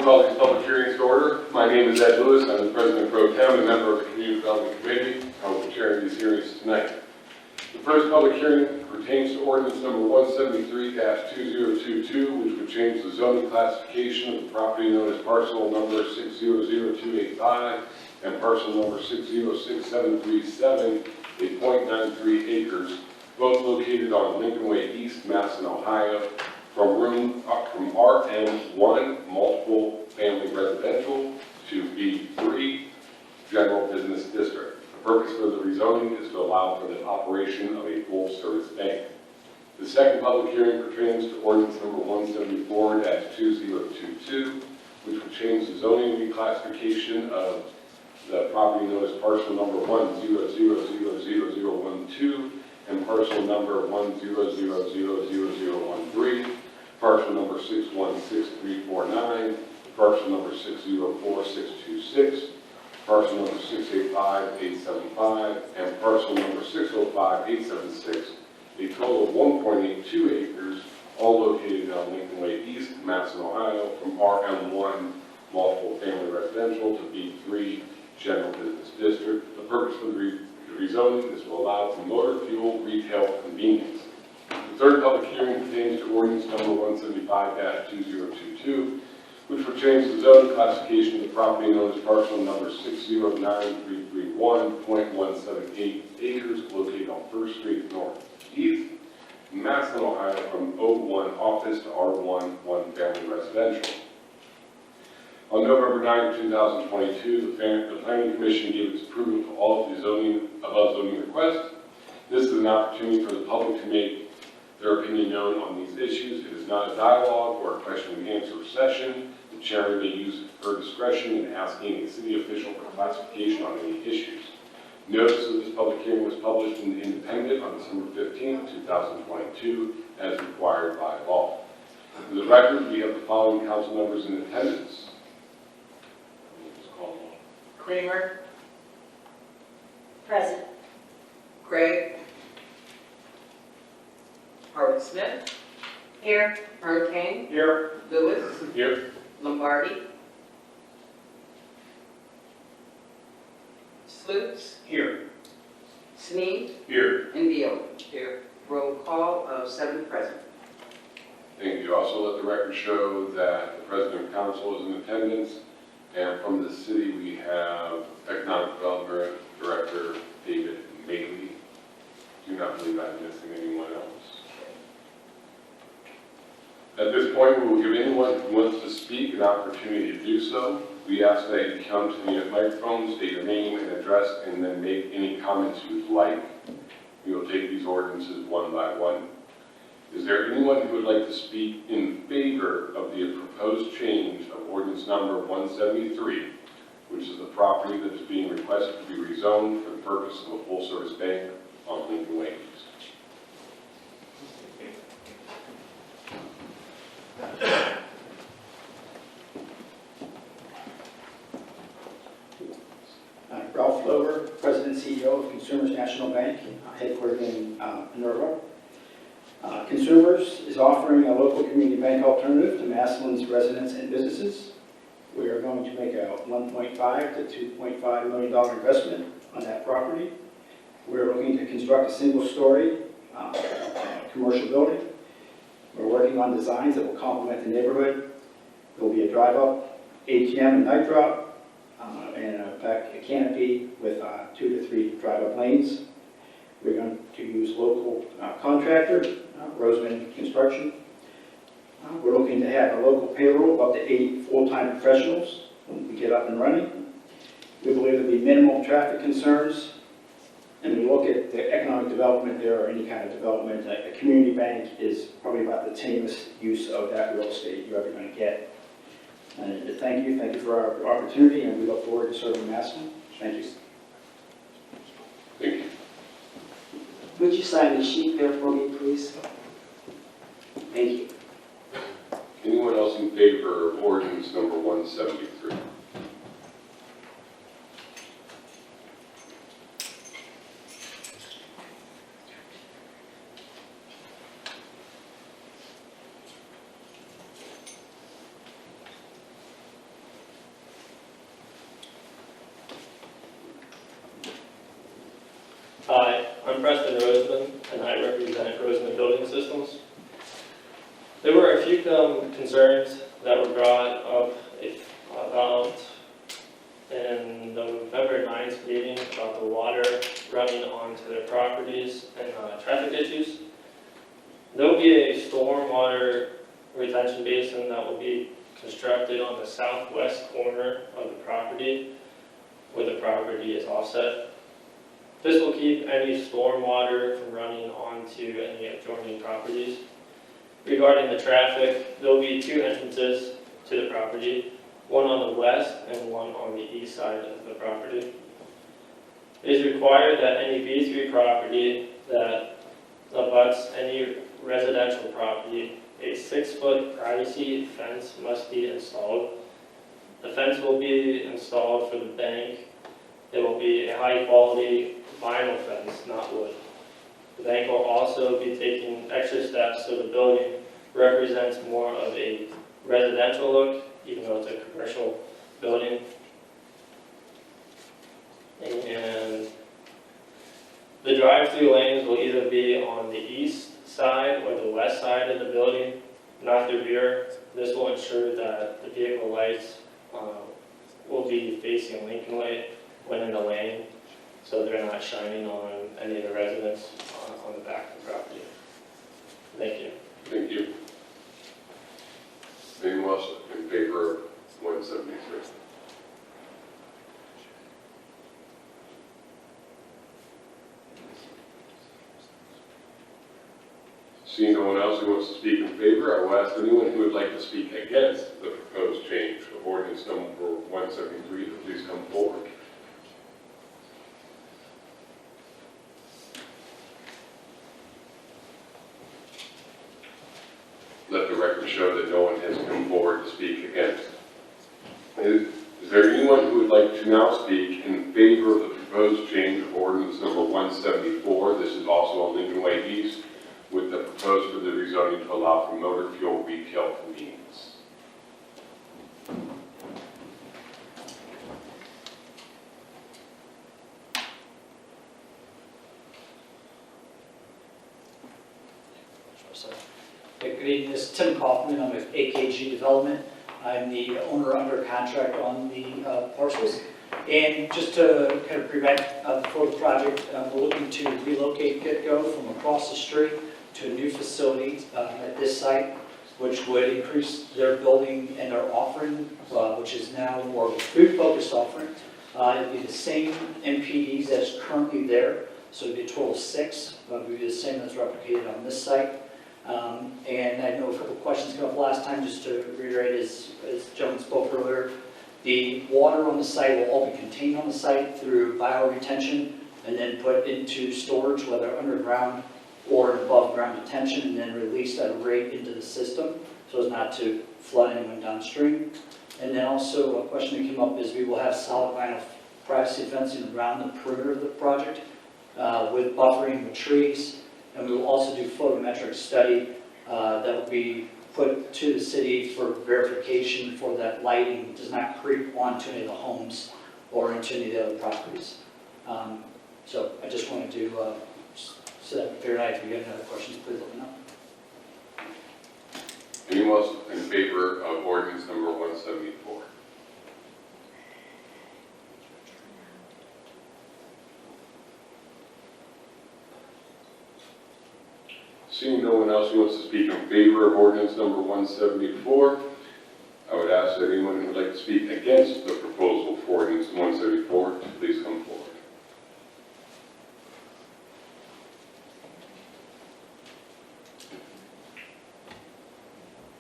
will call these public hearings to order. My name is Ed Lewis. I'm the President Pro Tem and member of the Community Development Committee. I will be chairing these hearings tonight. The first public hearing pertains to ordinance number 173-2022, which would change the zoning classification of the property known as parcel number 6000285 and parcel number 606737, a 0.93 acres, both located on Lincoln Way East, Madison, Ohio, from RM1 multiple family residential to B3 general business district. The purpose of the rezoning is to allow for the operation of a full-service bank. The second public hearing pertains to ordinance number 174-2022, which would change the zoning reclassification of the property known as parcel number 100000012 and parcel number 100000013, parcel number 616349, parcel number 604626, parcel number 685875, and parcel number 605876, a total of 1.82 acres, all located on Lincoln Way East, Madison, Ohio, from RM1 multiple family residential to B3 general business district. The purpose of the rezoning is to allow for motor fuel retail convenience. The third public hearing pertains to ordinance number 175-2022, which would change the zoning classification of the property known as parcel number 609331.178 acres, located on First Street Northeast, Madison, Ohio, from O1 office to R1 one family residential. On November 9, 2022, the Planning Commission gave its approval to all of the above zoning requests. This is an opportunity for the public to make their opinion known on these issues. It is not a dialogue or a question and answer session. The chair may use her discretion in asking a city official for classification on any issues. Notice of this public hearing was published in the Independent on December 15, 2022, as required by law. For the record, we have the following council members in attendance. Kramer. Present. Gregg. Howard Smith. Here. Hurricane. Here. Lewis. Here. Lombardi. Sloots. Here. Sneed. Here. And Beal. Here. Roll call of 7 present. Thank you. Also let the record show that the President of Council is in attendance. And from the city, we have Economic Development Director David Bailey. Do not believe I'm missing anyone else. At this point, we will give anyone who wants to speak an opportunity to do so. We ask that you come to the microphone, state your name and address, and then make any comments you'd like. We will take these ordinances one by one. Is there anyone who would like to speak in favor of the proposed change of ordinance number 173, which is the property that is being requested to be rezoned for the purpose of a full-service bank on Lincoln Way East? Ralph Lover, President and CEO of Consumers National Bank, headquartered in Minerva. Consumers is offering a local community bank alternative to Massillon's residents and businesses. We are going to make a $1.5 to $2.5 million investment on that property. We're looking to construct a single-story commercial building. We're working on designs that will complement the neighborhood. There will be a drive-up ATM and night drop, and a canopy with 2 to 3 drive-up lanes. We're going to use local contractor, Roseman Construction. We're looking to have a local payroll of up to 8 full-time professionals when we get up and running. We believe there'll be minimal traffic concerns. And we look at the economic development there, or any kind of development. A community bank is probably about the tamest use of that real estate you're ever going to get. And thank you for our opportunity, and we look forward to serving Massillon. Thank you. Thank you. Would you sign the sheet there for me, please? Thank you. Anyone else in favor of ordinance number 173? I'm Preston Roseman, and I represent Roseman Building Systems. There were a few concerns that were brought up about in the November 9th meeting about the water running onto their properties and traffic issues. There will be a stormwater retention basin that will be constructed on the southwest corner of the property where the property is offset. This will keep any stormwater from running onto any adjoining properties. Regarding the traffic, there will be 2 entrances to the property, one on the west and one on the east side of the property. It is required that any B3 property that abuts any residential property, a 6-foot privacy fence must be installed. The fence will be installed for the bank. It will be a high-quality vinyl fence, not wood. The bank will also be taking extra steps so the building represents more of a residential look, even though it's a commercial building. And the drive-through lanes will either be on the east side or the west side of the building, not the rear. This will ensure that the vehicle lights will be facing Lincoln Way when in the lane, so they're not shining on any of the residents on the back of the property. Thank you. Thank you. Anyone else in favor of 173? Seeing no one else who wants to speak in favor, I will ask anyone who would like to speak against the proposed change of ordinance number 173 to please come forward. Let the record show that no one has come forward to speak against. Is there anyone who would like to now speak in favor of the proposed change of ordinance number 174? This is also on Lincoln Way East, with the proposed for the rezoning to allow for motor fuel retail convenience. Good evening, this is Tim Kaufman. I'm with AKG Development. I'm the owner under contract on the parcels. And just to kind of prevent before the project, we're looking to relocate GetGo from across the street to a new facility at this site, which would increase their building and their offering, which is now more of a food-focused offering. It'd be the same MPDs that's currently there, so it'd be a total of 6. It would be the same that's replicated on this site. And I know a couple of questions came up last time, just to reiterate, as Joan spoke earlier, the water on the site will all be contained on the site through bioretention and then put into storage, whether underground or above ground detention, and then released at a rate into the system so as not to flood anyone downstream. And then also a question that came up is we will have solid vinyl privacy fencing around the perimeter of the project with buffering with trees. And we will also do photometric study that will be put to the city for verification for that lighting does not creep onto any of the homes or into any of the other properties. So I just wanted to set that fair night. If you have any other questions, please let me know. Anyone else in favor of ordinance number 174? Seeing no one else who wants to speak in favor of ordinance number 174, I would ask that anyone who would like to speak against the proposal for ordinance 174 to please come forward.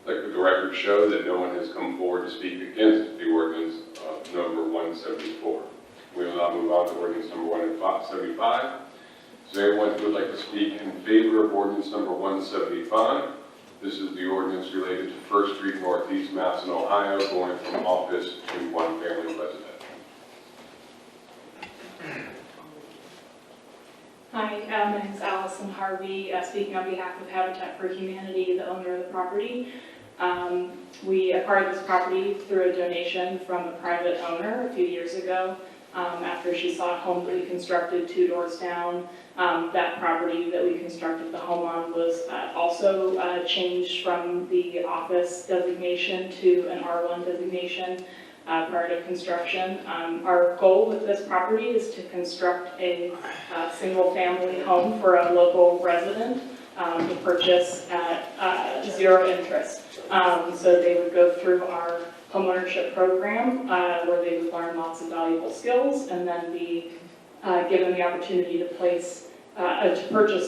Let the record show that no one has come forward to speak against the ordinance number 174. We will now move on to ordinance number 175. Is there anyone who would like to speak in favor of ordinance number 175? This is the ordinance related to First Street Northeast, Madison, Ohio, going from office to one-family residential. Hi, my name is Allison Harvey, speaking on behalf of Habitat for Humanity, the owner of the property. We acquired this property through a donation from a private owner a few years ago. after she saw a home that we constructed 2 doors down. That property that we constructed the home on was also changed from the office designation to an R1 designation prior to construction. Our goal with this property is to construct a single-family home for a local resident to purchase at 0 interest. So they would go through our homeownership program where they would learn lots of valuable skills and then be given the opportunity to purchase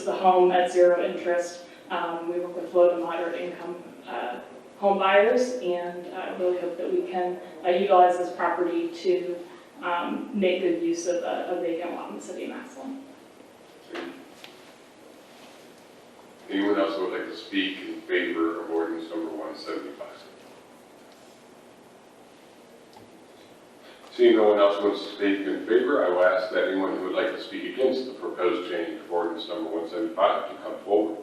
the home at 0 interest. We work with low to moderate income home buyers and really hope that we can utilize this property to make good use of a vacant lot in the city of Massillon. Anyone else who would like to speak in favor of ordinance number 175? Seeing no one else wants to speak in favor, I will ask that anyone who would like to speak against the proposed change of ordinance number 175 to come forward.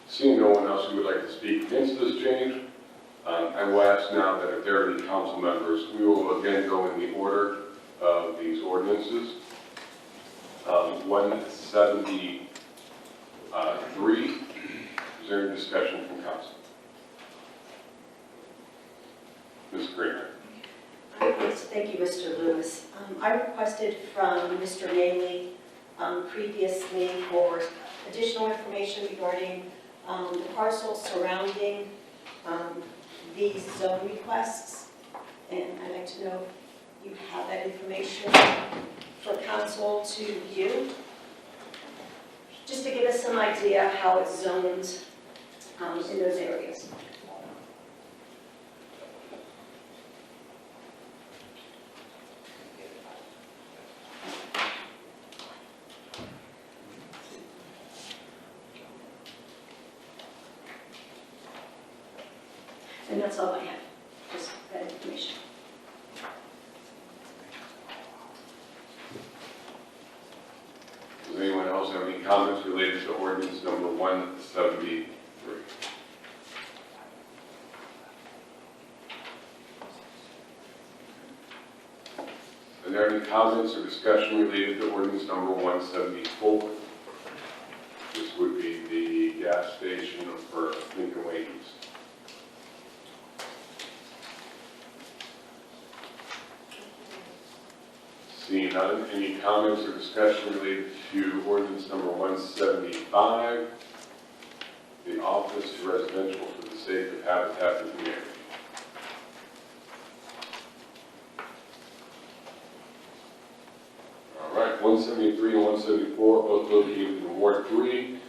Seeing no one else who would like to speak against this change, I will ask now that if there are any council members, we will again go in the order of these ordinances. 173, is there any discussion from council? Ms. Kramer. Yes, thank you, Mr. Lewis. I requested from Mr. Maley previously for additional information regarding the parcels surrounding these zone requests, and I'd like to know if you have that information for council to view, just to give us some idea how it's zoned in those areas. And that's all I have, just that information. Does anyone else have any comments related to ordinance number 173? Are there any comments or discussion related to ordinance number 174? This would be the gas station for Lincoln Way East. Seeing none, any comments or discussion related to ordinance number 175, the office residential for the sake of habitat and community? All right, 173 and 174, both located in Ward 3.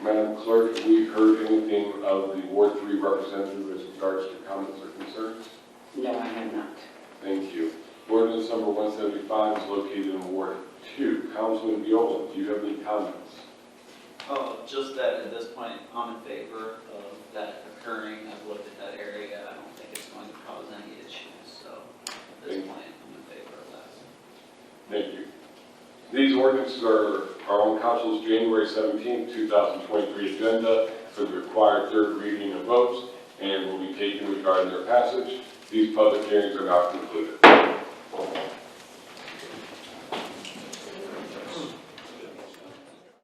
Madam Clerk, have we heard anything of the Ward 3 representative as regards to comments or concerns? No, I have not. Thank you. Ordinance number 175 is located in Ward 2. Councilman Viola, do you have any comments? Oh, just that at this point, I'm in favor of that occurring. I've looked at that area. I don't think it's going to cause any issues. So at this point, I'm in favor of that. Thank you. These ordinances are on Council's January 17, 2023 agenda for the required third reading of votes and will be taken regarding their passage. These public hearings are now concluded.